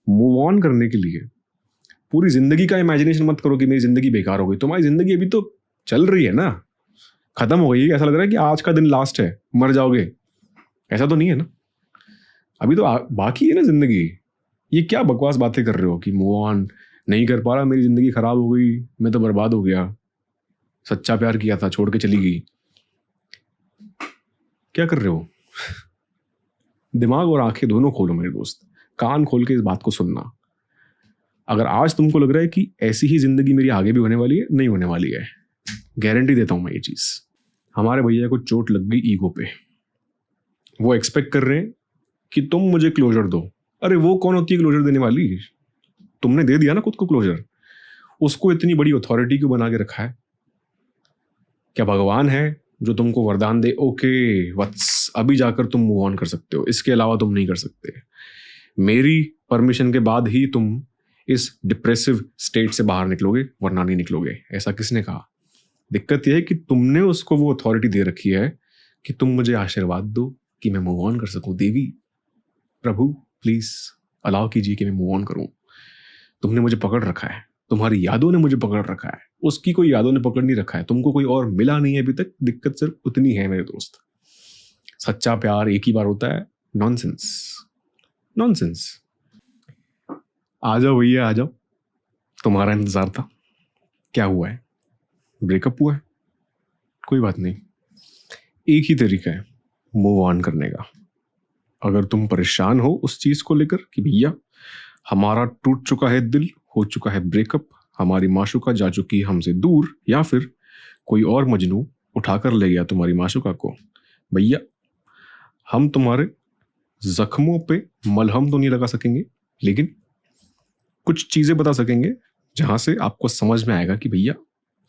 Move on करने के लिए पूरी जिंदगी का इमेजिनेशन मत करो कि मेरी जिंदगी बेकार हो गई। तुम्हारी जिंदगी अभी तो चल रही है ना, खत्म हो गई है। ऐसा लग रहा है कि आज का दिन लास्ट है, मर जाओगे, ऐसा तो नहीं है ना। अभी तो बाकी है ना जिंदगी। ये क्या बकवास बातें कर रहे हो कि मूव ऑन नहीं कर पा रहा, मेरी जिंदगी खराब हो गई, मैं तो बर्बाद हो गया, सच्चा प्यार किया था छोड़ के चली गई। क्या कर रहे हो? दिमाग और आंखें दोनों खोलो मेरे दोस्त, कान खोल के इस बात को सुनना। अगर आज तुमको लग रहा है कि ऐसी ही जिंदगी मेरी आगे भी होने वाली है, नहीं होने वाली है। गारंटी देता हूं मैं ये चीज। हमारे भैया को चोट लग गई ईगो पे। वो एक्सपेक्ट कर रहे हैं कि तुम मुझे क्लोजर दो। अरे वो कौन होती है क्लोजर देने वाली? तुमने दे दिया ना खुद को क्लोजर। उसको इतनी बड़ी अथॉरिटी क्यों बना के रखा है? क्या भगवान है जो तुमको वरदान दे, ओके वत्स अभी जाकर तुम मूव ऑन कर सकते हो, इसके अलावा तुम नहीं कर सकते, मेरी परमिशन के बाद ही तुम इस डिप्रेसिव स्टेट से बाहर निकलोगे, वरना नहीं निकलोगे। ऐसा किसने कहा? दिक्कत यह है कि तुमने उसको वो अथॉरिटी दे रखी है कि तुम मुझे आशीर्वाद दो कि मैं मूव ऑन कर सकूं। देवी प्रभु प्लीज अलाउ कीजिए कि मैं मूव ऑन करूं। तुमने मुझे पकड़ रखा है, तुम्हारी यादों ने मुझे पकड़ रखा है, उसकी कोई यादों ने पकड़ नहीं रखा है। तुमको कोई और मिला नहीं है अभी तक। दिक्कत सिर्फ उतनी है मेरे दोस्त। सच्चा प्यार एक ही बार होता है। Nonsense, nonsense. आ जाओ भैया आ जाओ, तुम्हारा इंतजार था। क्या हुआ है? ब्रेकअप हुआ है? कोई बात नहीं, एक ही तरीका है मूव ऑन करने का। अगर तुम परेशान हो उस चीज को लेकर कि भैया हमारा टूट चुका है दिल, हो चुका है ब्रेकअप, हमारी माशुका जा चुकी है हमसे दूर, या फिर कोई और मजनू उठाकर ले गया तुम्हारी माशुका को, भैया हम तुम्हारे जख्मों पे मलहम तो नहीं लगा सकेंगे, लेकिन कुछ चीजें बता सकेंगे जहां से आपको समझ में आएगा कि भैया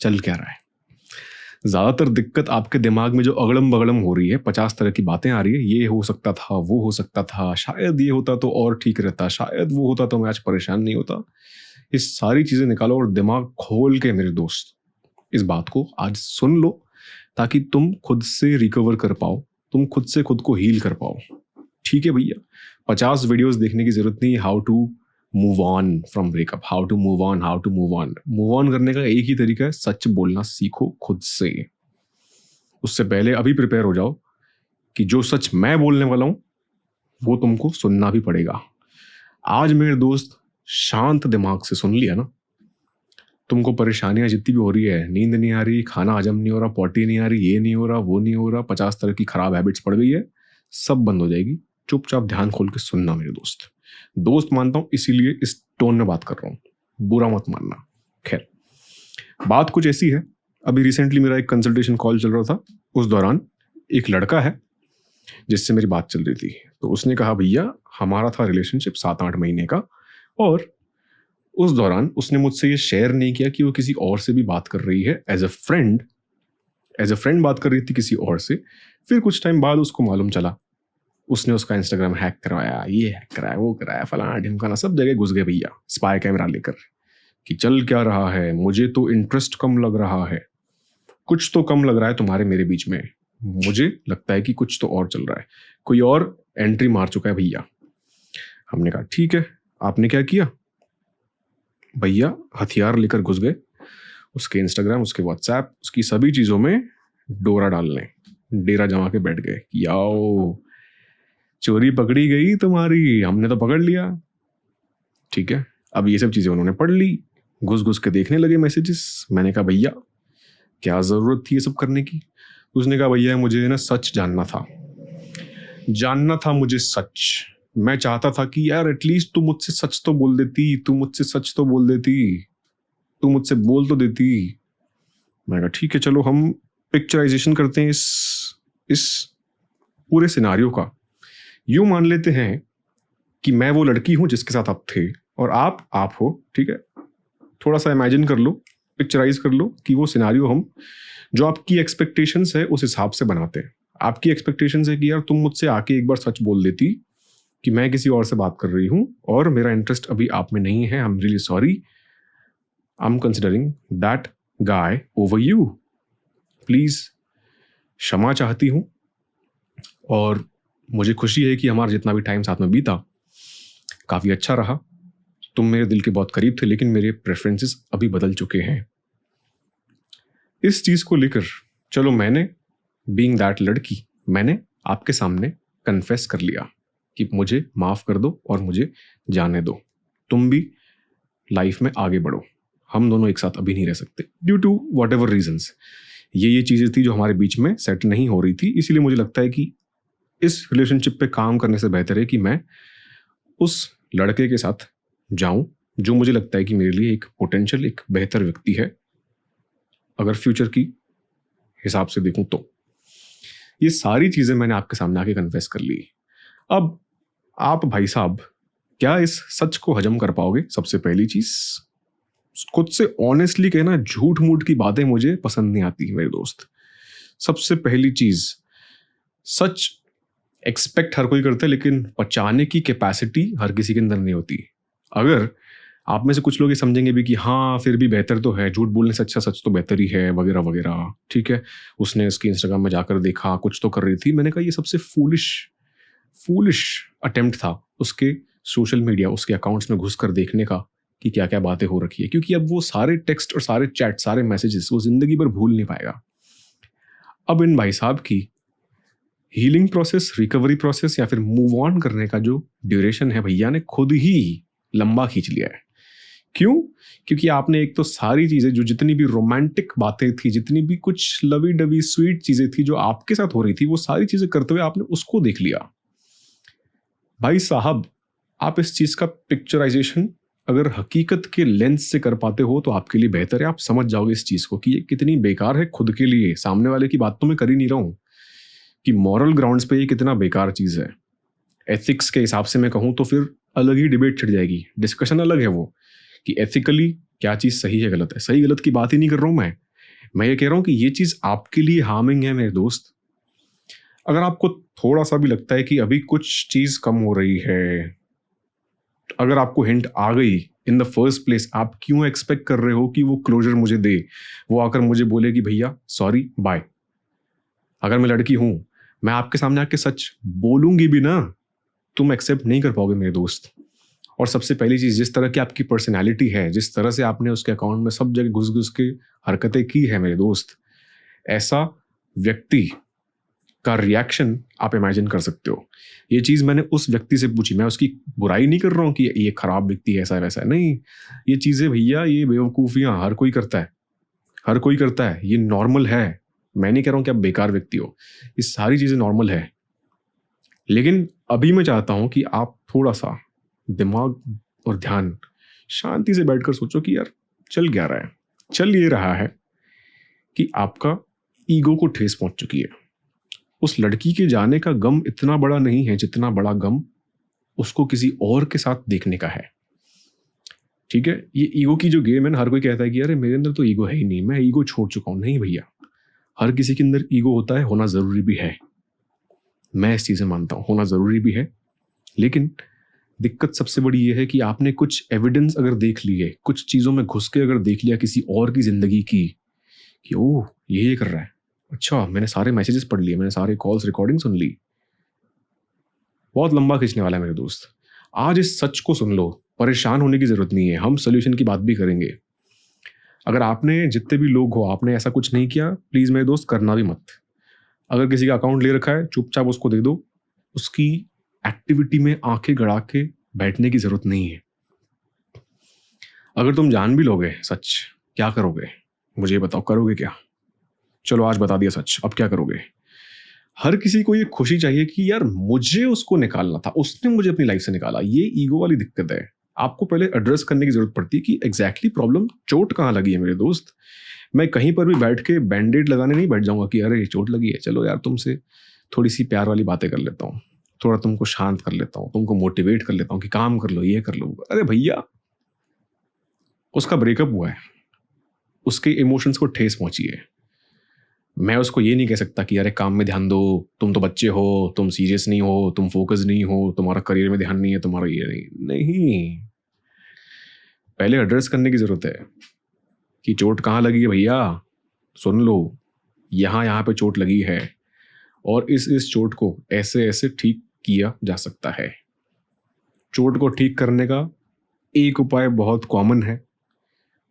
चल क्या रहा है। ज्यादातर दिक्कत आपके दिमाग में जो अगड़म बगड़म हो रही है, 50 तरह की बातें आ रही है, ये हो सकता था, वो हो सकता था, शायद ये होता तो और ठीक रहता, शायद वो होता तो मैं आज परेशान नहीं होता। ये सारी चीजें निकालो और दिमाग खोल के मेरे दोस्त इस बात को आज सुन लो, ताकि तुम खुद से रिकवर कर पाओ, तुम खुद से खुद को हील कर पाओ। ठीक है भैया, 50 वीडियोस देखने की जरूरत नहीं। How to move on from breakup, how to move on, how to move on. Move on करने का एक ही तरीका है, सच बोलना सीखो खुद से। उससे पहले अभी प्रिपेयर हो जाओ कि जो सच मैं बोलने वाला हूं वो तुमको सुनना भी पड़ेगा। आज मेरे दोस्त शांत दिमाग से सुन लिया ना, तुमको परेशानियां जितनी भी हो रही है, नींद नहीं आ रही, खाना हजम नहीं हो रहा, पॉटी नहीं आ रही, ये नहीं हो रहा, वो नहीं हो रहा, 50 तरह की खराब हैबिट्स पड़ गई है, सब बंद हो जाएगी। चुपचाप ध्यान खोल के सुनना मेरे दोस्त। दोस्त मानता हूं इसीलिए इस टोन में बात कर रहा हूं, बुरा मत मानना। खैर, बात कुछ ऐसी है, अभी रिसेंटली मेरा एक कंसल्टेशन कॉल चल रहा था, उस दौरान एक लड़का है जिससे मेरी बात चल रही थी, तो उसने कहा भैया हमारा था रिलेशनशिप 7-8 महीने का, और उस दौरान उसने मुझसे ये शेयर नहीं किया कि वो किसी और से भी बात कर रही है, एज अ फ्रेंड बात कर रही थी किसी और से। फिर कुछ टाइम बाद उसको मालूम चला, उसने उसका इंस्टाग्राम हैक करवाया, ये हैक कराया, वो कराया, फलाना ढिमकाना, सब जगह घुस गए भैया स्पाई कैमरा लेकर कि चल क्या रहा है, मुझे तो इंटरेस्ट कम लग रहा है, कुछ तो कम लग रहा है तुम्हारे मेरे बीच में, मुझे लगता है कि कुछ तो और चल रहा है, कोई और एंट्री मार चुका है भैया। हमने कहा ठीक है, आपने क्या किया? भैया हथियार लेकर घुस गए उसके इंस्टाग्राम, उसके व्हाट्सएप, उसकी सभी चीजों में डोरा डालने, डेरा जमा के बैठ गए कि आओ चोरी पकड़ी गई तुम्हारी, हमने तो पकड़ लिया। ठीक है, अब ये सब चीजें उन्होंने पढ़ ली, घुस घुस के देखने लगे मैसेजेस। मैंने कहा भैया क्या जरूरत थी ये सब करने की? उसने कहा भैया मुझे ना सच जानना था मुझे सच। मैं चाहता था कि यार एटलीस्ट तू मुझसे सच तो बोल देती, तू मुझसे बोल तो देती। मैंने कहा ठीक है, चलो हम पिक्चराइजेशन करते हैं इस पूरे सिनारियो का। यूं मान लेते हैं कि मैं वो लड़की हूं जिसके साथ आप थे, और आप हो, ठीक है? थोड़ा सा इमेजिन कर लो, पिक्चराइज कर लो कि वो सिनारियो हम जो आपकी एक्सपेक्टेशंस है उस हिसाब से बनाते हैं। आपकी एक्सपेक्टेशंस है कि यार तुम मुझसे आके एक बार सच बोल देती कि मैं किसी और से बात कर रही हूं और मेरा इंटरेस्ट अभी आप में नहीं है, I am really sorry, I am considering that guy over you, please क्षमा चाहती हूं, और मुझे खुशी है कि हमारा जितना भी टाइम साथ में बीता काफी अच्छा रहा, तुम मेरे दिल के बहुत करीब थे, लेकिन मेरे प्रेफरेंसेस अभी बदल चुके हैं। इस चीज़ को लेकर चलो, मैंने बीइंग दैट लड़की, मैंने आपके सामने कन्फेस कर लिया कि मुझे माफ़ कर दो और मुझे जाने दो। तुम भी लाइफ में आगे बढ़ो, हम दोनों एक साथ अभी नहीं रह सकते due to whatever reasons. ये चीज़ें थी जो हमारे बीच में सेट नहीं हो रही थी, इसीलिए मुझे लगता है कि इस रिलेशनशिप पे काम करने से बेहतर है कि मैं उस लड़के के साथ जाऊं जो मुझे लगता है कि मेरे लिए एक पोटेंशियल, एक बेहतर व्यक्ति है, अगर फ्यूचर की हिसाब से देखूं तो। ये सारी चीज़ें मैंने आपके सामने आके कन्फेस कर ली। अब आप भाई साहब क्या इस सच को हजम कर पाओगे? सबसे पहली चीज़, खुद से ऑनेस्टली कहना, झूठ मूठ की बातें मुझे पसंद नहीं आती मेरे दोस्त। सबसे पहली चीज़, सच एक्सपेक्ट हर कोई करता है, लेकिन पचाने की कैपेसिटी हर किसी के अंदर नहीं होती। अगर आप में से कुछ लोग ये समझेंगे भी कि हाँ फिर भी बेहतर तो है, झूठ बोलने से अच्छा सच तो बेहतर ही है, वगैरह वगैरह, ठीक है, उसने उसकी इंस्टाग्राम में जाकर देखा, कुछ तो कर रही थी। मैंने कहा ये सबसे फूलिश अटेम्प्ट था उसके सोशल मीडिया, उसके अकाउंट्स में घुसकर देखने का कि क्या क्या बातें हो रखी है, क्योंकि अब वो सारे टेक्स्ट और सारे चैट, सारे मैसेजेस वो जिंदगी भर भूल नहीं पाएगा। अब इन भाई साहब की हीलिंग प्रोसेस, रिकवरी प्रोसेस या फिर मूव ऑन करने का जो ड्यूरेशन है, भैया ने खुद ही लंबा खींच लिया है। क्यों? क्योंकि आपने एक तो सारी चीजें, जो जितनी भी रोमांटिक बातें थी, जितनी भी कुछ लवी डवी स्वीट चीजें थी जो आपके साथ हो रही थी, वो सारी चीजें करते हुए आपने उसको देख लिया। भाई साहब, आप इस चीज का पिक्चराइजेशन अगर हकीकत के लेंस से कर पाते हो तो आपके लिए बेहतर है। आप समझ जाओगे इस चीज को कि ये कितनी बेकार है खुद के लिए। सामने वाले की बात तो मैं कर ही नहीं रहा हूं कि मॉरल ग्राउंड्स पे ये कितना बेकार चीज है। एथिक्स के हिसाब से मैं कहूं तो फिर अलग ही डिबेट छिड़ जाएगी, डिस्कशन अलग है वो, कि एथिकली क्या चीज सही है गलत है। सही गलत की बात ही नहीं कर रहा हूं मैं ये कह रहा हूं कि ये चीज आपके लिए हार्मिंग है मेरे दोस्त। अगर आपको थोड़ा सा भी लगता है कि अभी कुछ चीज कम हो रही है, अगर आपको हिंट आ गई इन द फर्स्ट प्लेस, आप क्यों एक्सपेक्ट कर रहे हो कि वो क्लोजर मुझे दे, वो आकर मुझे बोले कि भैया सॉरी बाय। अगर मैं लड़की हूं, मैं आपके सामने आके सच बोलूंगी भी ना, तुम एक्सेप्ट नहीं कर पाओगे मेरे दोस्त। और सबसे पहली चीज, जिस तरह की आपकी पर्सनैलिटी है, जिस तरह से आपने उसके अकाउंट में सब जगह घुस घुस के हरकतें की है मेरे दोस्त, ऐसा व्यक्ति का रिएक्शन आप इमेजिन कर सकते हो। ये चीज मैंने उस व्यक्ति से पूछी, मैं उसकी बुराई नहीं कर रहा हूँ कि ये खराब व्यक्ति है, ऐसा वैसा नहीं। ये चीजें भैया, ये बेवकूफियां हर कोई करता है, हर कोई करता है, ये नॉर्मल है। मैं नहीं कह रहा हूँ कि आप बेकार व्यक्ति हो, ये सारी चीजें नॉर्मल है। लेकिन अभी मैं चाहता हूं कि आप थोड़ा सा दिमाग और ध्यान शांति से बैठकर सोचो कि यार चल क्या रहा है। चल ये रहा है कि आपका ईगो को ठेस पहुंच चुकी है। उस लड़की के जाने का गम इतना बड़ा नहीं है जितना बड़ा गम उसको किसी और के साथ देखने का है। ठीक है, ये ईगो की जो गेम है ना, हर कोई कहता है कि अरे मेरे अंदर तो ईगो है ही नहीं, मैं ईगो छोड़ चुका हूं। नहीं भैया, हर किसी के अंदर ईगो होता है, होना जरूरी भी है। मैं इस चीज़ में मानता हूँ, होना ज़रूरी भी है। लेकिन दिक्कत सबसे बड़ी ये है कि आपने कुछ एविडेंस अगर देख लिए, कुछ चीज़ों में घुस के अगर देख लिया किसी और की ज़िंदगी की, कि ओह ये कर रहा है, अच्छा मैंने सारे मैसेजेस पढ़ लिए, मैंने सारे कॉल्स रिकॉर्डिंग सुन ली, बहुत लंबा खींचने वाला है मेरे दोस्त। आज इस सच को सुन लो, परेशान होने की ज़रूरत नहीं है, हम सोल्यूशन की बात भी करेंगे। अगर आपने, जितने भी लोग हो, आपने ऐसा कुछ नहीं किया, प्लीज़ मेरे दोस्त करना भी मत। अगर किसी का अकाउंट ले रखा है, चुपचाप उसको दे दो। उसकी एक्टिविटी में आंखें गड़ा के बैठने की जरूरत नहीं है। अगर तुम जान भी लोगे सच, क्या करोगे मुझे ये बताओ, करोगे क्या? चलो आज बता दिया सच, अब क्या करोगे? हर किसी को ये खुशी चाहिए कि यार मुझे उसको निकालना था, उसने मुझे अपनी लाइफ से निकाला। ये ईगो वाली दिक्कत है। आपको पहले एड्रेस करने की जरूरत पड़ती है कि एग्जैक्टली प्रॉब्लम, चोट कहाँ लगी है मेरे दोस्त। मैं कहीं पर भी बैठ के बैंडेड लगाने नहीं बैठ जाऊंगा कि अरे चोट लगी है, चलो यार तुमसे थोड़ी सी प्यार वाली बातें कर लेता हूँ, थोड़ा तुमको शांत कर लेता हूँ, तुमको मोटिवेट कर लेता हूँ कि काम कर लो, ये कर लो। अरे भैया, उसका ब्रेकअप हुआ है, उसके इमोशंस को ठेस पहुंची है। मैं उसको ये नहीं कह सकता कि अरे काम में ध्यान दो, तुम तो बच्चे हो, तुम सीरियस नहीं हो, तुम फोकस नहीं हो, तुम्हारा करियर में ध्यान नहीं है, तुम्हारा ये नहीं। पहले एड्रेस करने की जरूरत है कि चोट कहाँ लगी है भैया, सुन लो, यहाँ पे चोट लगी है और इस चोट को ऐसे ऐसे ठीक किया जा सकता है। चोट को ठीक करने का एक उपाय बहुत कॉमन है,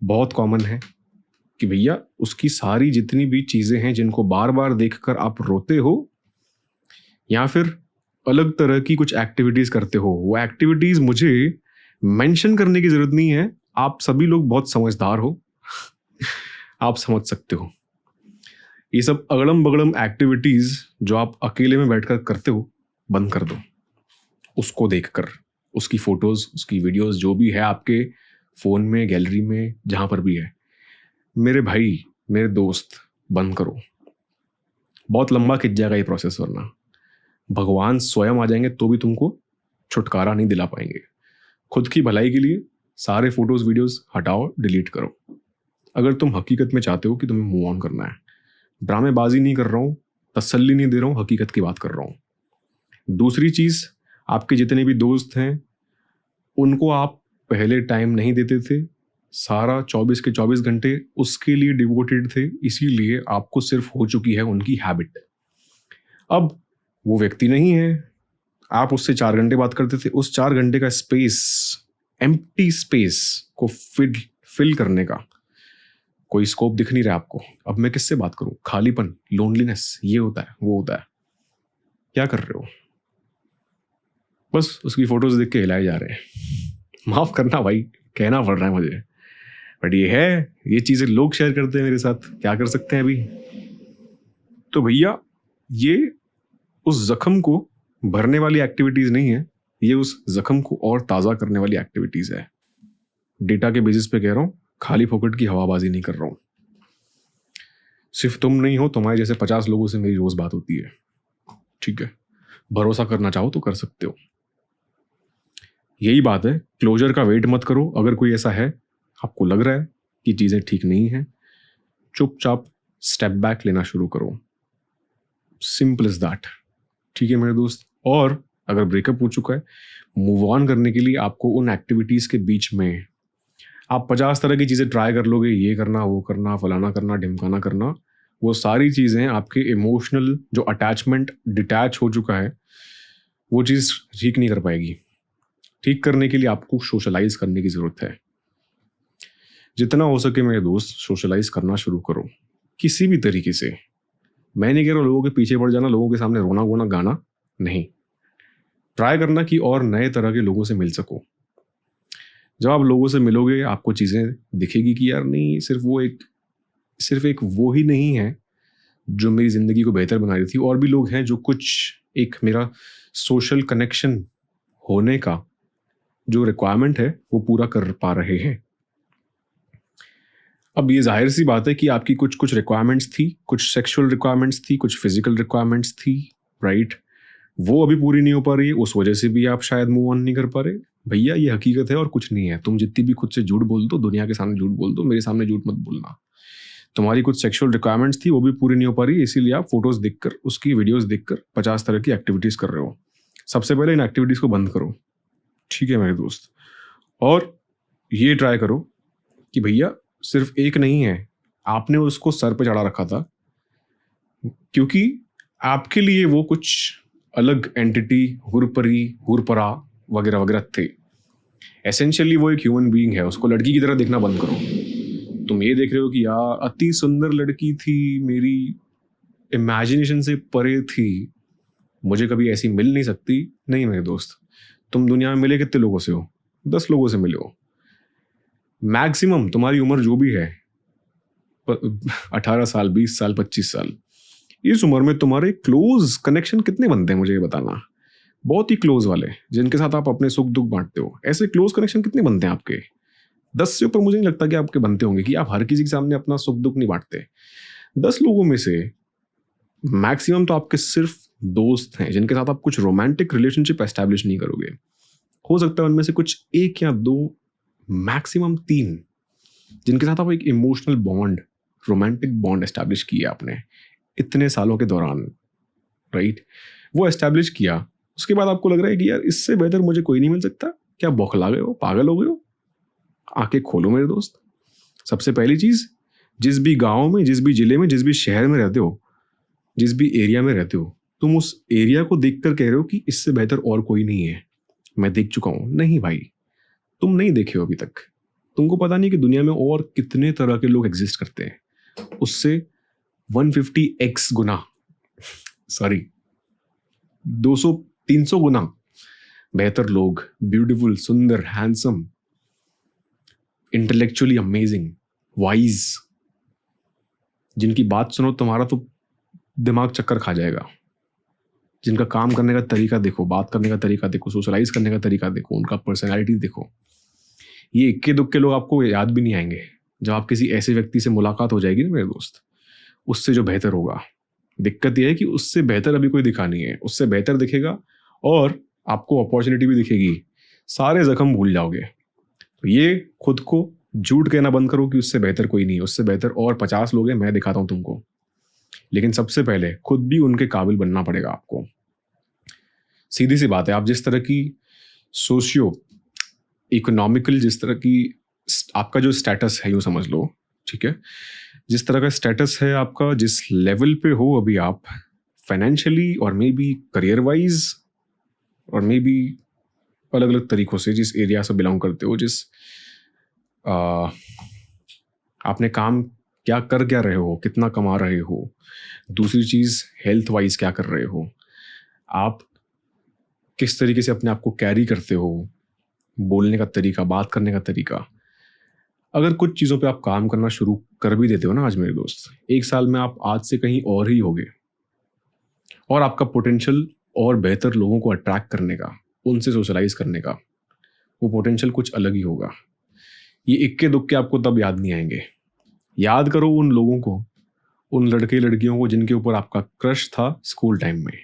बहुत कॉमन है कि भैया उसकी सारी जितनी भी चीज़ें हैं जिनको बार बार देखकर आप रोते हो या फिर अलग तरह की कुछ एक्टिविटीज़ करते हो, वो एक्टिविटीज़ मुझे मेंशन करने की ज़रूरत नहीं है, आप सभी लोग बहुत समझदार हो आप समझ सकते हो। ये सब अगड़म बगड़म एक्टिविटीज़ जो आप अकेले में बैठकर करते हो बंद कर दो। उसको देखकर, उसकी फ़ोटोज़, उसकी वीडियोज़ जो भी है आपके फ़ोन में, गैलरी में, जहाँ पर भी है, मेरे भाई, मेरे दोस्त, बंद करो। बहुत लंबा खिंच जाएगा ये प्रोसेस, वरना भगवान स्वयं आ जाएंगे तो भी तुमको छुटकारा नहीं दिला पाएंगे। खुद की भलाई के लिए सारे फोटोज़ वीडियोज़ हटाओ, डिलीट करो। अगर तुम हकीकत में चाहते हो कि तुम्हें मूव ऑन करना है, ड्रामेबाजी नहीं कर रहा हूँ, तसल्ली नहीं दे रहा हूँ, हकीकत की बात कर रहा हूँ। दूसरी चीज़, आपके जितने भी दोस्त हैं उनको आप पहले टाइम नहीं देते थे, सारा 24 के 24 घंटे उसके लिए डिवोटेड थे, इसीलिए आपको सिर्फ हो चुकी है उनकी हैबिट। अब वो व्यक्ति नहीं है, आप उससे 4 घंटे बात करते थे, उस 4 घंटे का स्पेस, एम्प्टी स्पेस को फिल करने का कोई स्कोप दिख नहीं रहा आपको। अब मैं किससे बात करूं? खालीपन, लोनलीनेस, ये होता है, वो होता है। क्या कर रहे हो? बस उसकी फोटोज देख के हिलाए जा रहे हैं। माफ करना भाई, कहना पड़ रहा है मुझे, बट ये है, ये चीजें लोग शेयर करते हैं मेरे साथ, क्या कर सकते हैं अभी। तो भैया ये उस जख्म को भरने वाली एक्टिविटीज नहीं है, ये उस जख्म को और ताज़ा करने वाली एक्टिविटीज है। डेटा के बेसिस पे कह रहा हूँ, खाली फोकट की हवाबाजी नहीं कर रहा हूँ। सिर्फ तुम नहीं हो, तुम्हारे जैसे 50 लोगों से मेरी रोज बात होती है, ठीक है? भरोसा करना चाहो तो कर सकते हो। यही बात है, क्लोजर का वेट मत करो। अगर कोई ऐसा है, आपको लग रहा है कि चीज़ें ठीक नहीं हैं, चुपचाप स्टेप बैक लेना शुरू करो। सिंपल इज दैट, ठीक है मेरे दोस्त। और अगर ब्रेकअप हो चुका है, मूव ऑन करने के लिए आपको उन एक्टिविटीज़ के बीच में आप 50 तरह की चीज़ें ट्राई कर लोगे, ये करना, वो करना, फलाना करना, ढिमकाना करना, वो सारी चीज़ें आपके इमोशनल जो अटैचमेंट डिटैच हो चुका है, वो चीज़ ठीक नहीं कर पाएगी। ठीक करने के लिए आपको सोशलाइज करने की ज़रूरत है। जितना हो सके मेरे दोस्त, सोशलाइज करना शुरू करो किसी भी तरीके से। मैं नहीं कह रहा लोगों के पीछे पड़ जाना, लोगों के सामने रोना गोना गाना नहीं। ट्राई करना कि और नए तरह के लोगों से मिल सको। जब आप लोगों से मिलोगे, आपको चीज़ें दिखेगी कि यार नहीं, सिर्फ एक वो ही नहीं है जो मेरी ज़िंदगी को बेहतर बना रही थी, और भी लोग हैं जो कुछ एक मेरा सोशल कनेक्शन होने का जो रिक्वायरमेंट है वो पूरा कर पा रहे हैं। अब ये जाहिर सी बात है कि आपकी कुछ रिक्वायरमेंट्स थी, कुछ सेक्सुअल रिक्वायरमेंट्स थी, कुछ फिजिकल रिक्वायरमेंट्स थी, राइट? वो अभी पूरी नहीं हो पा रही है, उस वजह से भी आप शायद मूव ऑन नहीं कर पा रहे। भैया ये हकीकत है और कुछ नहीं है। तुम जितनी भी खुद से झूठ बोल दो, दुनिया के सामने झूठ बोल दो, मेरे सामने झूठ मत बोलना। तुम्हारी कुछ सेक्सुअल रिक्वायरमेंट्स थी, वो भी पूरी नहीं हो पा रही, इसीलिए आप फोटोज देखकर, उसकी वीडियोस देखकर 50 तरह की एक्टिविटीज़ कर रहे हो। सबसे पहले इन एक्टिविटीज़ को बंद करो, ठीक है मेरे दोस्त। और ये ट्राई करो कि भैया सिर्फ एक नहीं है, आपने उसको सर पे चढ़ा रखा था, क्योंकि आपके लिए वो कुछ अलग एंटिटी, हुरपरी, हुरपरा वगैरह वगैरह थे। एसेंशियली वो एक ह्यूमन बीइंग है, उसको लड़की की तरह देखना बंद करो। तुम ये देख रहे हो कि यार अति सुंदर लड़की थी, मेरी इमेजिनेशन से परे थी, मुझे कभी ऐसी मिल नहीं सकती। नहीं मेरे दोस्त, तुम दुनिया में मिले कितने लोगों से हो? 10 लोगों से मिले हो मैक्सिमम। तुम्हारी उम्र जो भी है, 18 साल, 20 साल, 25 साल, इस उम्र में तुम्हारे क्लोज कनेक्शन कितने बनते हैं मुझे ये बताना। बहुत ही क्लोज वाले, जिनके साथ आप अपने सुख दुख बांटते हो, ऐसे क्लोज कनेक्शन कितने बनते हैं आपके? 10 से ऊपर मुझे नहीं लगता कि आपके बनते होंगे, कि आप हर किसी के सामने अपना सुख दुख नहीं बांटते। 10 लोगों में से मैक्सिमम तो आपके सिर्फ दोस्त हैं, जिनके साथ आप कुछ रोमांटिक रिलेशनशिप एस्टैब्लिश नहीं करोगे। हो सकता है उनमें से कुछ 1 या 2, मैक्सिमम 3, जिनके साथ आप एक emotional bond, romantic bond establish किया आपने इतने सालों के दौरान, राइट? वो एस्टैब्लिश किया, उसके बाद आपको लग रहा है कि यार इससे बेहतर मुझे कोई नहीं मिल सकता। क्या बौखला गए हो, पागल हो गए हो? आंखें खोलो मेरे दोस्त। सबसे पहली चीज, जिस भी गांव में, जिस भी जिले में, जिस भी शहर में रहते हो, जिस भी एरिया में रहते हो, तुम उस एरिया को देखकर कह रहे हो कि इससे बेहतर और कोई नहीं है, मैं देख चुका हूं। नहीं भाई, तुम नहीं देखे हो अभी तक। तुमको पता नहीं कि दुनिया में और कितने तरह के लोग एग्जिस्ट करते हैं उससे 150x गुना, सॉरी 200-300 गुना बेहतर लोग, ब्यूटीफुल, सुंदर, हैंडसम, इंटेलेक्चुअली अमेजिंग, वाइज, जिनकी बात सुनो तुम्हारा तो दिमाग चक्कर खा जाएगा, जिनका काम करने का तरीका देखो, बात करने का तरीका देखो, सोशलाइज करने का तरीका देखो, उनका पर्सनैलिटी देखो। ये इक्के दुक्के लोग आपको याद भी नहीं आएंगे। जब आप किसी ऐसे व्यक्ति से मुलाकात हो जाएगी ना मेरे दोस्त, उससे जो बेहतर होगा, दिक्कत यह है कि उससे बेहतर अभी कोई दिखा नहीं है, उससे बेहतर दिखेगा और आपको अपॉर्चुनिटी भी दिखेगी, सारे जख्म भूल जाओगे। तो ये खुद को झूठ कहना बंद करो कि उससे बेहतर कोई नहीं है, उससे बेहतर और 50 लोग हैं, मैं दिखाता हूँ तुमको। लेकिन सबसे पहले खुद भी उनके काबिल बनना पड़ेगा आपको। सीधी सी बात है, आप जिस तरह की सोशियो इकोनॉमिकल, जिस तरह की आपका जो स्टेटस है, यूँ समझ लो, ठीक है, जिस तरह का स्टेटस है आपका, जिस लेवल पे हो अभी आप फाइनेंशियली और मे बी करियर वाइज और मे बी अलग अलग तरीक़ों से, जिस एरिया से बिलोंग करते हो, जिस आपने काम क्या कर क्या रहे हो, कितना कमा रहे हो, दूसरी चीज़ हेल्थ वाइज क्या कर रहे हो, आप किस तरीके से अपने आप को कैरी करते हो, बोलने का तरीका, बात करने का तरीका। अगर कुछ चीज़ों पे आप काम करना शुरू कर भी देते हो ना आज मेरे दोस्त, 1 साल में आप आज से कहीं और ही होगे और आपका पोटेंशियल और बेहतर लोगों को अट्रैक्ट करने का, उनसे सोशलाइज करने का, वो पोटेंशियल कुछ अलग ही होगा। ये इक्के दुक्के आपको तब याद नहीं आएंगे। याद करो उन लोगों को, उन लड़के लड़कियों को जिनके ऊपर आपका क्रश था स्कूल टाइम में।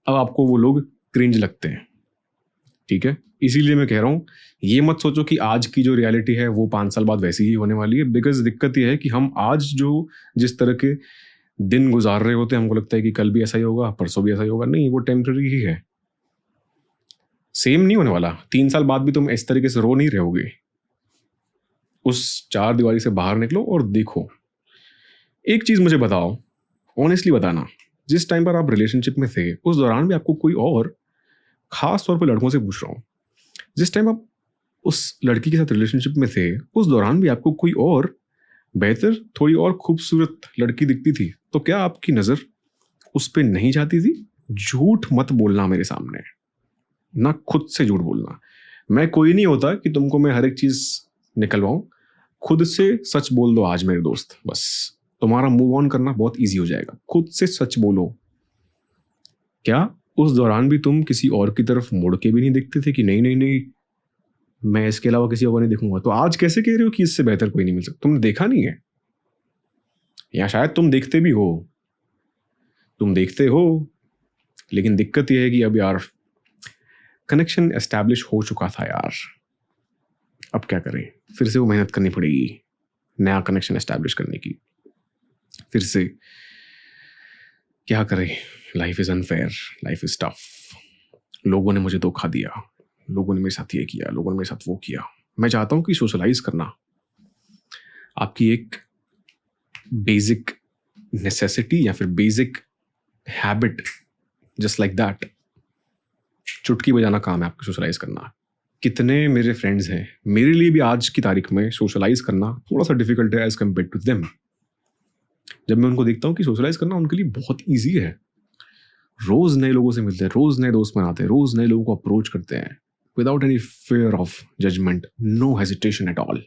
अब आपको वो लोग क्रिंज लगते हैं, ठीक है। इसीलिए मैं कह रहा हूँ, ये मत सोचो कि आज की जो रियलिटी है वो 5 साल बाद वैसी ही होने वाली है। बिकॉज दिक्कत ये है कि हम आज जो जिस तरह के दिन गुजार रहे होते हैं, हमको लगता है कि कल भी ऐसा ही होगा, परसों भी ऐसा ही होगा। नहीं, वो टेम्पररी ही है, सेम नहीं होने वाला। 3 साल बाद भी तुम इस तरीके से रो नहीं रहोगे। उस 4 दीवारी से बाहर निकलो और देखो। एक चीज़ मुझे बताओ, ऑनेस्टली बताना, जिस टाइम पर आप रिलेशनशिप में थे उस दौरान भी आपको कोई और, खास तौर पर लड़कों से पूछ रहा हूँ, जिस टाइम आप उस लड़की के साथ रिलेशनशिप में थे उस दौरान भी आपको कोई और बेहतर, थोड़ी और खूबसूरत लड़की दिखती थी, तो क्या आपकी नज़र उस पर नहीं जाती थी? झूठ मत बोलना मेरे सामने, ना खुद से झूठ बोलना। मैं कोई नहीं होता कि तुमको मैं हर एक चीज़ निकलवाऊं। खुद से सच बोल दो आज मेरे दोस्त, बस तुम्हारा मूव ऑन करना बहुत ईजी हो जाएगा। खुद से सच बोलो। क्या उस दौरान भी तुम किसी और की तरफ मुड़ के भी नहीं देखते थे कि नहीं नहीं नहीं, मैं इसके अलावा किसी और को नहीं देखूंगा? तो आज कैसे कह रहे हो कि इससे बेहतर कोई नहीं मिल सकता? तुमने देखा नहीं है, या शायद तुम देखते भी हो, तुम देखते हो, लेकिन दिक्कत यह है कि अब यार कनेक्शन एस्टैब्लिश हो चुका था यार, अब क्या करें? फिर से वो मेहनत करनी पड़ेगी नया कनेक्शन एस्टैब्लिश करने की। फिर से क्या करें? Life is unfair, life is tough. लोगों ने मुझे धोखा दिया, लोगों ने मेरे साथ ये किया, लोगों ने मेरे साथ वो किया। मैं चाहता हूँ कि सोशलाइज करना आपकी एक बेसिक नेसेसिटी या फिर basic habit, just like that. चुटकी बजाना काम है आपको सोशलाइज करना। कितने मेरे फ्रेंड्स हैं, मेरे लिए भी आज की तारीख में सोशलाइज करना थोड़ा सा डिफिकल्ट है एज कम्पेयर टू देम। जब मैं उनको देखता हूँ कि सोशलाइज करना उनके लिए बहुत ईजी है, रोज नए लोगों से मिलते हैं, रोज नए दोस्त बनाते हैं, रोज नए लोगों को अप्रोच करते हैं without any fear of judgement, no hesitation at all.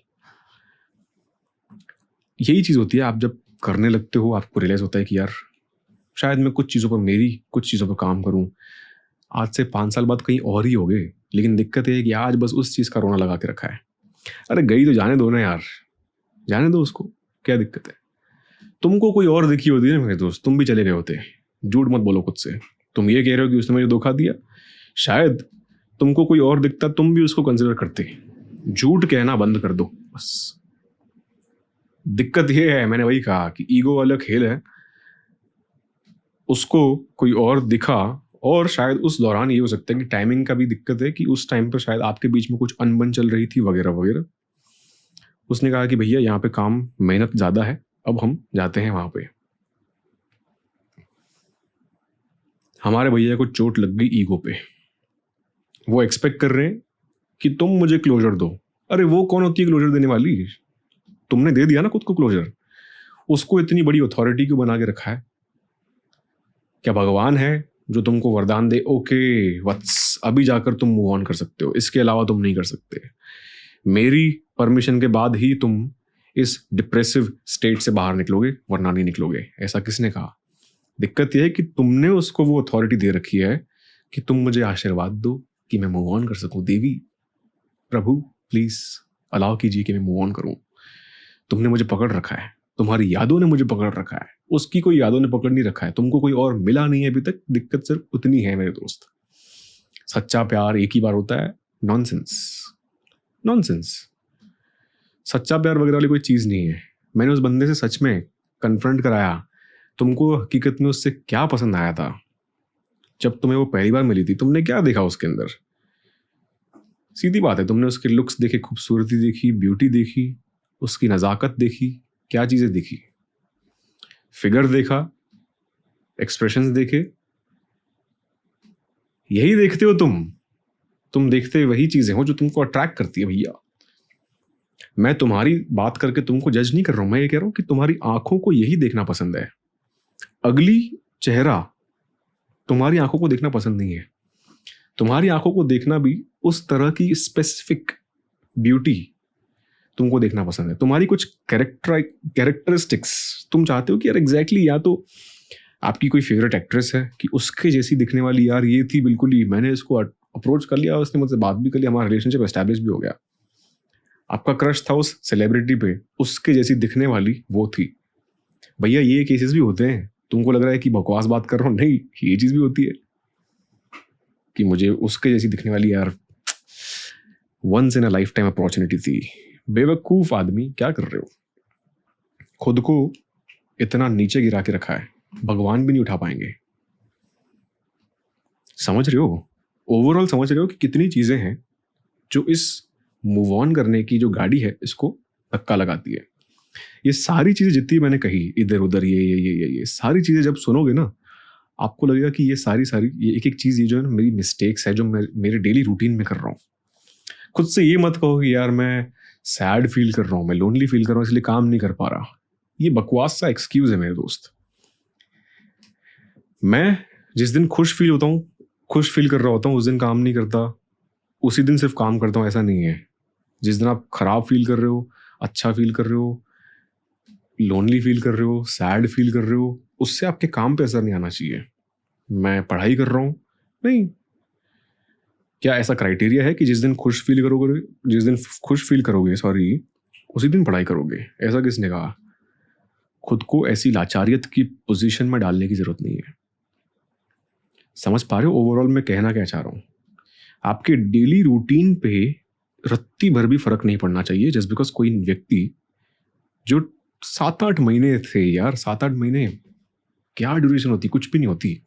यही चीज़ होती है, आप जब करने लगते हो आपको रियलाइज होता है कि यार शायद मैं कुछ चीज़ों पर कुछ चीज़ों पर काम करूँ, आज से 5 साल बाद कहीं और ही हो गए। लेकिन दिक्कत ये है कि आज बस उस चीज़ का रोना लगा के रखा है। अरे गई तो जाने दो ना यार, जाने दो उसको, क्या दिक्कत है? तुमको कोई और दिखी होती है ना मेरे दोस्त, तुम भी चले गए होते। झूठ मत बोलो खुद से। तुम ये कह रहे हो कि उसने मुझे धोखा दिया, शायद तुमको कोई और दिखता, तुम भी उसको कंसिडर करते। झूठ कहना बंद कर दो बस। दिक्कत ये है, मैंने वही कहा कि ईगो वाला खेल है। उसको कोई और दिखा, और शायद उस दौरान ये हो सकता है कि टाइमिंग का भी दिक्कत है कि उस टाइम पर शायद आपके बीच में कुछ अनबन चल रही थी वगैरह वगैरह। उसने कहा कि भैया यहाँ पे काम, मेहनत ज़्यादा है, अब हम जाते हैं वहाँ पे। हमारे भैया को चोट लग गई ईगो पे। वो एक्सपेक्ट कर रहे हैं कि तुम मुझे क्लोजर दो। अरे वो कौन होती है क्लोजर देने वाली? तुमने दे दिया ना खुद को क्लोजर, उसको इतनी बड़ी अथॉरिटी क्यों बना के रखा है? क्या भगवान है जो तुमको वरदान दे, ओके वत्स अभी जाकर तुम मूव ऑन कर सकते हो, इसके अलावा तुम नहीं कर सकते, मेरी परमिशन के बाद ही तुम इस डिप्रेसिव स्टेट से बाहर निकलोगे, वरना नहीं निकलोगे? ऐसा किसने कहा? दिक्कत यह है कि तुमने उसको वो अथॉरिटी दे रखी है कि तुम मुझे आशीर्वाद दो कि मैं मूव ऑन कर सकूं। देवी प्रभु प्लीज अलाउ कीजिए कि मैं मूव ऑन करूं। तुमने मुझे पकड़ रखा है, तुम्हारी यादों ने मुझे पकड़ रखा है, उसकी कोई यादों ने पकड़ नहीं रखा है, तुमको कोई और मिला नहीं है अभी तक। दिक्कत सिर्फ उतनी है मेरे दोस्त। सच्चा प्यार एक ही बार होता है। Nonsense, nonsense. सच्चा प्यार वगैरह वाली कोई चीज नहीं है। मैंने उस बंदे से सच में कन्फ्रंट कराया, तुमको हकीकत में उससे क्या पसंद आया था? जब तुम्हें वो पहली बार मिली थी तुमने क्या देखा उसके अंदर? सीधी बात है, तुमने उसके लुक्स देखे, खूबसूरती देखी, ब्यूटी देखी, उसकी नज़ाकत देखी, क्या चीजें देखी? फिगर देखा, एक्सप्रेशंस देखे, यही देखते हो तुम देखते वही चीजें हो जो तुमको अट्रैक्ट करती है भैया। मैं तुम्हारी बात करके तुमको जज नहीं कर रहा हूं, मैं ये कह रहा हूं कि तुम्हारी आंखों को यही देखना पसंद है। अगली चेहरा तुम्हारी आंखों को देखना पसंद नहीं है। तुम्हारी आंखों को देखना भी उस तरह की स्पेसिफिक ब्यूटी तुमको देखना पसंद है। तुम्हारी कुछ कैरेक्टरिस्टिक्स तुम चाहते हो कि यार एग्जैक्टली या तो आपकी कोई फेवरेट एक्ट्रेस है कि उसके जैसी दिखने वाली, यार ये थी बिल्कुल ही, मैंने इसको अप्रोच कर लिया, उसने मुझसे बात भी कर लिया, हमारा रिलेशनशिप एस्टैब्लिश भी हो गया। आपका क्रश था उस सेलिब्रिटी पे, उसके जैसी दिखने वाली वो थी। भैया ये केसेस भी होते हैं। तुमको लग रहा है कि बकवास बात कर रहा हूँ, नहीं, ये चीज भी होती है कि मुझे उसके जैसी दिखने वाली, यार once in a lifetime opportunity थी। बेवकूफ आदमी, क्या कर रहे हो? खुद को इतना नीचे गिरा के रखा है, भगवान भी नहीं उठा पाएंगे। समझ रहे हो? ओवरऑल समझ रहे हो कि कितनी चीजें हैं जो इस मूव ऑन करने की जो गाड़ी है इसको धक्का लगाती है। ये सारी चीजें जितनी मैंने कही इधर उधर, ये सारी चीजें जब सुनोगे ना, आपको लगेगा कि ये सारी ये एक एक चीज, ये जो है ना मेरी मिस्टेक्स है जो मैं मेरे डेली रूटीन में कर रहा हूँ। खुद से ये मत कहो कि यार मैं सैड फील कर रहा हूँ, मैं लोनली फील कर रहा हूँ इसलिए काम नहीं कर पा रहा। ये बकवास सा एक्सक्यूज है मेरे दोस्त। मैं जिस दिन खुश फील होता हूँ, खुश फील कर रहा होता हूँ, उस दिन काम नहीं करता, उसी दिन सिर्फ काम करता हूँ, ऐसा नहीं है। जिस दिन आप खराब फील कर रहे हो, अच्छा फील कर रहे हो, लोनली फील कर रहे हो, सैड फील कर रहे हो, उससे आपके काम पे असर नहीं आना चाहिए। मैं पढ़ाई कर रहा हूँ, नहीं, क्या ऐसा क्राइटेरिया है कि जिस दिन खुश फील करोगे उसी दिन पढ़ाई करोगे? ऐसा किसने कहा? खुद को ऐसी लाचारियत की पोजीशन में डालने की जरूरत नहीं है। समझ पा रहे हो ओवरऑल मैं कहना क्या चाह रहा हूँ? आपके डेली रूटीन पे रत्ती भर भी फर्क नहीं पड़ना चाहिए जस्ट बिकॉज कोई व्यक्ति जो 7-8 महीने थे, यार 7-8 महीने क्या ड्यूरेशन होती? कुछ भी नहीं होती।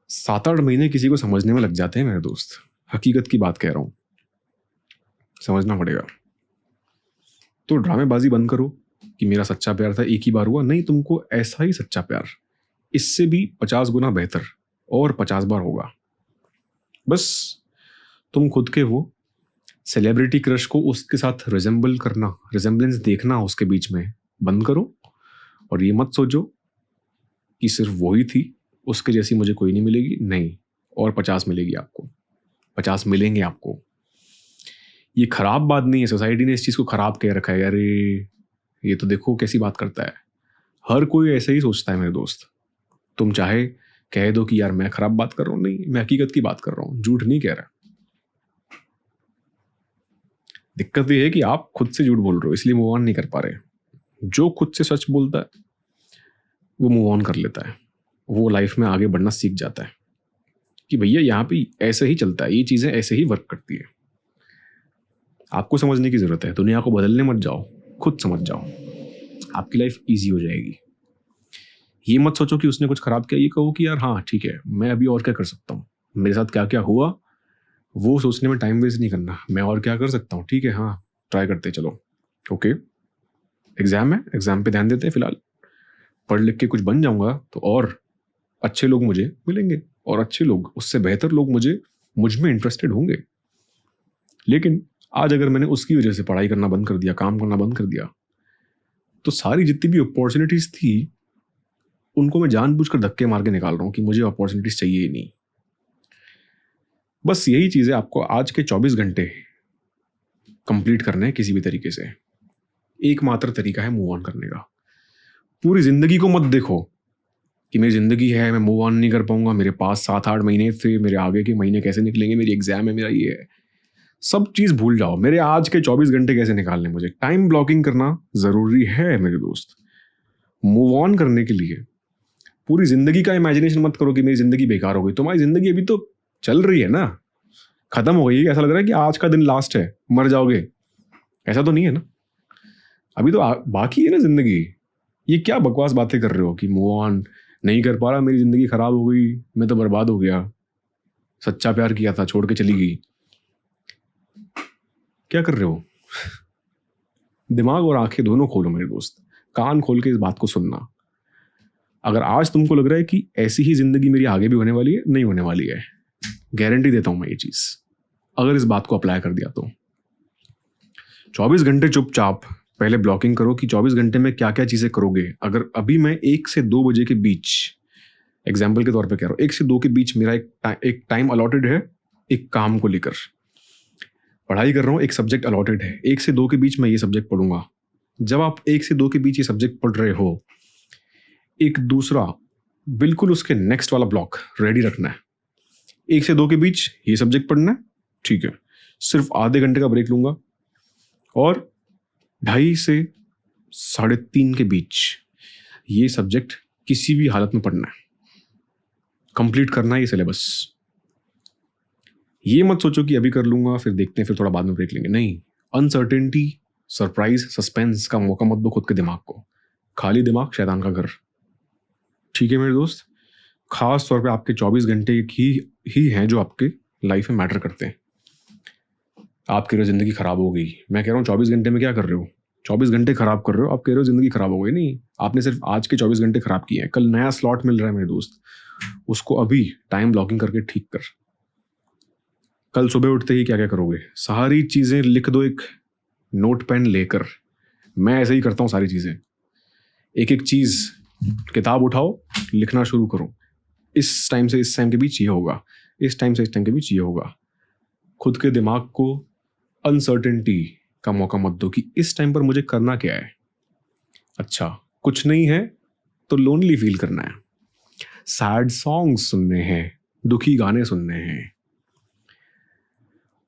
7-8 महीने किसी को समझने में लग जाते हैं मेरे दोस्त, हकीकत की बात कह रहा हूं, समझना पड़ेगा। तो ड्रामेबाजी बंद करो कि मेरा सच्चा प्यार था, एक ही बार हुआ। नहीं, तुमको ऐसा ही सच्चा प्यार, इससे भी 50 गुना बेहतर और 50 बार होगा। बस तुम खुद के वो सेलिब्रिटी क्रश को उसके साथ रिजेंबलेंस देखना उसके बीच में बंद करो, और ये मत सोचो कि सिर्फ वही थी, उसके जैसी मुझे कोई नहीं मिलेगी। नहीं, और 50 मिलेगी आपको, 50 मिलेंगे आपको। ये खराब बात नहीं है, सोसाइटी ने इस चीज़ को खराब कह रखा है। अरे ये तो देखो कैसी बात करता है। हर कोई ऐसे ही सोचता है मेरे दोस्त। तुम चाहे कह दो कि यार मैं खराब बात कर रहा हूँ, नहीं, मैं हकीकत की बात कर रहा हूँ, झूठ नहीं कह रहा। दिक्कत ये है कि आप खुद से झूठ बोल रहे हो, इसलिए मूव ऑन नहीं कर पा रहे। जो खुद से सच बोलता है वो मूव ऑन कर लेता है, वो लाइफ में आगे बढ़ना सीख जाता है कि भैया यहाँ पे ऐसे ही चलता है, ये चीज़ें ऐसे ही वर्क करती है। आपको समझने की ज़रूरत है, दुनिया को बदलने मत जाओ, खुद समझ जाओ, आपकी लाइफ ईजी हो जाएगी। ये मत सोचो कि उसने कुछ खराब किया, ये कहो कि यार हाँ ठीक है, मैं अभी और क्या कर सकता हूँ, मेरे साथ क्या क्या हुआ वो सोचने में टाइम वेस्ट नहीं करना। मैं और क्या कर सकता हूँ, ठीक है, हाँ ट्राई करते चलो, ओके एग्जाम है, एग्जाम पे ध्यान देते हैं फिलहाल, पढ़ लिख के कुछ बन जाऊंगा तो और अच्छे लोग मुझे मिलेंगे, और अच्छे लोग, उससे बेहतर लोग मुझ में इंटरेस्टेड होंगे। लेकिन आज अगर मैंने उसकी वजह से पढ़ाई करना बंद कर दिया, काम करना बंद कर दिया, तो सारी जितनी भी अपॉर्चुनिटीज थी उनको मैं जानबूझकर धक्के मार के निकाल रहा हूँ कि मुझे अपॉर्चुनिटीज चाहिए ही नहीं। बस यही चीज़ है, आपको आज के 24 घंटे कंप्लीट करने हैं किसी भी तरीके से। एकमात्र तरीका है मूव ऑन करने का। पूरी जिंदगी को मत देखो कि मेरी जिंदगी है, मैं मूव ऑन नहीं कर पाऊंगा, मेरे पास 7-8 महीने थे, मेरे आगे के महीने कैसे निकलेंगे, मेरी एग्जाम है, मेरा ये है। सब चीज़ भूल जाओ, मेरे आज के 24 घंटे कैसे निकालने मुझे। टाइम ब्लॉकिंग करना ज़रूरी है मेरे दोस्त, मूव ऑन करने के लिए। पूरी ज़िंदगी का इमेजिनेशन मत करो कि मेरी ज़िंदगी बेकार हो गई। तुम्हारी ज़िंदगी अभी तो चल रही है ना, ख़त्म हो गई है। ऐसा लग रहा है कि आज का दिन लास्ट है, मर जाओगे, ऐसा तो नहीं है ना। अभी तो बाकी है ना ज़िंदगी। ये क्या बकवास बातें कर रहे हो कि मूव ऑन नहीं कर पा रहा, मेरी ज़िंदगी ख़राब हो गई, मैं तो बर्बाद हो गया, सच्चा प्यार किया था छोड़ के चली गई। क्या कर रहे हो? दिमाग और आंखें दोनों खोलो मेरे दोस्त, कान खोल के इस बात को सुनना। अगर आज तुमको लग रहा है कि ऐसी ही जिंदगी मेरी आगे भी होने वाली है, नहीं होने वाली है। गारंटी देता हूं मैं ये चीज, अगर इस बात को अप्लाई कर दिया तो। 24 घंटे चुपचाप पहले ब्लॉकिंग करो कि 24 घंटे में क्या क्या चीजें करोगे। अगर अभी मैं 1 से 2 बजे के बीच, एग्जाम्पल के तौर पे कह रहा हूँ, 1 से 2 के बीच मेरा एक टाइम अलॉटेड है एक काम को लेकर, पढ़ाई कर रहा हूँ, एक सब्जेक्ट अलॉटेड है, 1 से 2 के बीच मैं ये सब्जेक्ट पढ़ूंगा। जब आप 1 से 2 के बीच ये सब्जेक्ट पढ़ रहे हो, एक दूसरा बिल्कुल उसके नेक्स्ट वाला ब्लॉक रेडी रखना है। 1 से 2 के बीच ये सब्जेक्ट पढ़ना है, ठीक है, सिर्फ आधे घंटे का ब्रेक लूंगा, और 2:30 से 3:30 के बीच ये सब्जेक्ट किसी भी हालत में पढ़ना है, कंप्लीट करना है ये सिलेबस। ये मत सोचो कि अभी कर लूंगा फिर देखते हैं फिर थोड़ा बाद में ब्रेक लेंगे, नहीं। अनसर्टेनिटी, सरप्राइज, सस्पेंस का मौका मत दो खुद के दिमाग को। खाली दिमाग शैतान का घर, ठीक है मेरे दोस्त। खास तौर पे आपके 24 घंटे ही हैं जो आपके लाइफ में मैटर करते हैं। आप कह रहे हो जिंदगी खराब हो गई, मैं कह रहा हूँ 24 घंटे में क्या कर रहे हो? 24 घंटे खराब कर रहे हो। आप कह रहे हो जिंदगी खराब हो गई, नहीं, आपने सिर्फ आज के 24 घंटे खराब किए हैं। कल नया स्लॉट मिल रहा है मेरे दोस्त, उसको अभी टाइम ब्लॉकिंग करके ठीक कर। कल सुबह उठते ही क्या क्या करोगे, सारी चीज़ें लिख दो एक नोट पेन लेकर। मैं ऐसे ही करता हूँ सारी चीज़ें, एक एक चीज़, किताब उठाओ, लिखना शुरू करो। इस टाइम से इस टाइम के बीच ये होगा, इस टाइम से इस टाइम के बीच ये होगा। खुद के दिमाग को अनसर्टेनिटी का मौका मत दो कि इस टाइम पर मुझे करना क्या है। अच्छा कुछ नहीं है तो लोनली फील करना है, सैड सॉन्ग्स सुनने हैं, दुखी गाने सुनने हैं,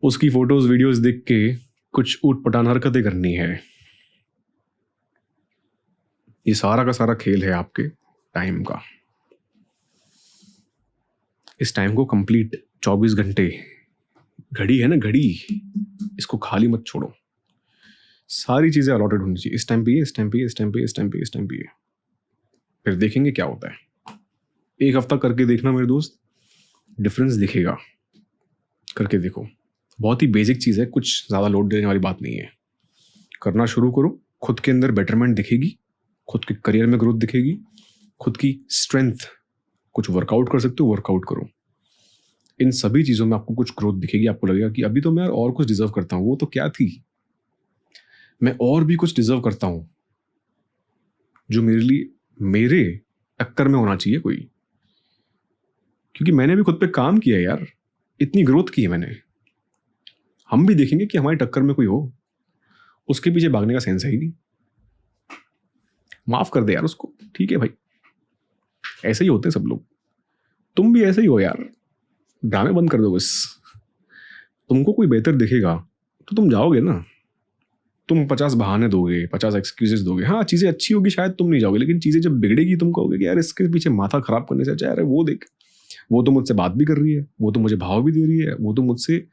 उसकी फोटोज वीडियोस देख के कुछ ऊटपटांग हरकतें करनी है। ये सारा का सारा खेल है आपके टाइम का। इस टाइम को कंप्लीट 24 घंटे, घड़ी है ना घड़ी, इसको खाली मत छोड़ो। सारी चीजें अलॉटेड होनी चाहिए, इस टाइम पे ये, इस टाइम पे ये, इस टाइम पे ये, इस टाइम पे ये, इस टाइम पे ये। फिर देखेंगे क्या होता है। 1 हफ्ता करके देखना मेरे दोस्त, डिफरेंस दिखेगा। करके देखो, बहुत ही बेसिक चीज़ है, कुछ ज़्यादा लोड देने वाली बात नहीं है। करना शुरू करो, खुद के अंदर बेटरमेंट दिखेगी, खुद के करियर में ग्रोथ दिखेगी, खुद की स्ट्रेंथ, कुछ वर्कआउट कर सकते हो वर्कआउट करो। इन सभी चीज़ों में आपको कुछ ग्रोथ दिखेगी। आपको लगेगा कि अभी तो मैं और कुछ डिजर्व करता हूँ, वो तो क्या थी, मैं और भी कुछ डिजर्व करता हूँ जो मेरे लिए, मेरे टक्कर में होना चाहिए कोई, क्योंकि मैंने भी खुद पे काम किया है यार, इतनी ग्रोथ की है मैंने। हम भी देखेंगे कि हमारी टक्कर में कोई हो, उसके पीछे भागने का सेंस है ही नहीं। माफ कर दे यार उसको, ठीक है भाई, ऐसे ही होते हैं सब लोग। तुम भी ऐसे ही हो यार, ड्रामे बंद कर दो बस। तुमको कोई बेहतर दिखेगा तो तुम जाओगे ना। तुम 50 बहाने दोगे, 50 एक्सक्यूजेस दोगे, हाँ चीज़ें अच्छी होगी शायद तुम नहीं जाओगे, लेकिन चीज़ें जब बिगड़ेगी तुम कहोगे कि यार इसके पीछे माथा खराब करने से अच्छा यार वो देख, वो तो मुझसे बात भी कर रही है, वो तो मुझे भाव भी दे रही है, वो तो मुझसे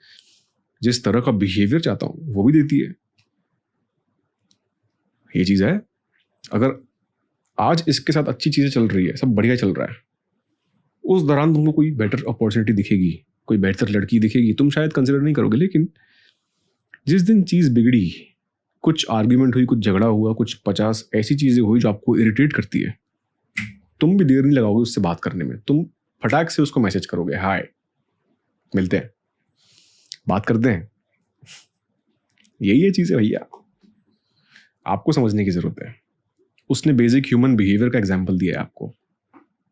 जिस तरह का बिहेवियर चाहता हूँ वो भी देती है। ये चीज़ है। अगर आज इसके साथ अच्छी चीज़ें चल रही है, सब बढ़िया चल रहा है, उस दौरान तुमको कोई बेटर अपॉर्चुनिटी दिखेगी, कोई बेहतर लड़की दिखेगी, तुम शायद कंसिडर नहीं करोगे। लेकिन जिस दिन चीज़ बिगड़ी, कुछ आर्ग्यूमेंट हुई, कुछ झगड़ा हुआ, कुछ 50 ऐसी चीज़ें हुई जो आपको इरिटेट करती है, तुम भी देर नहीं लगाओगे उससे बात करने में। तुम फटाक से उसको मैसेज करोगे, हाय मिलते हैं, बात करते हैं। यही है चीज़ें भैया, आपको समझने की ज़रूरत है। उसने बेसिक ह्यूमन बिहेवियर का एग्जाम्पल दिया है आपको।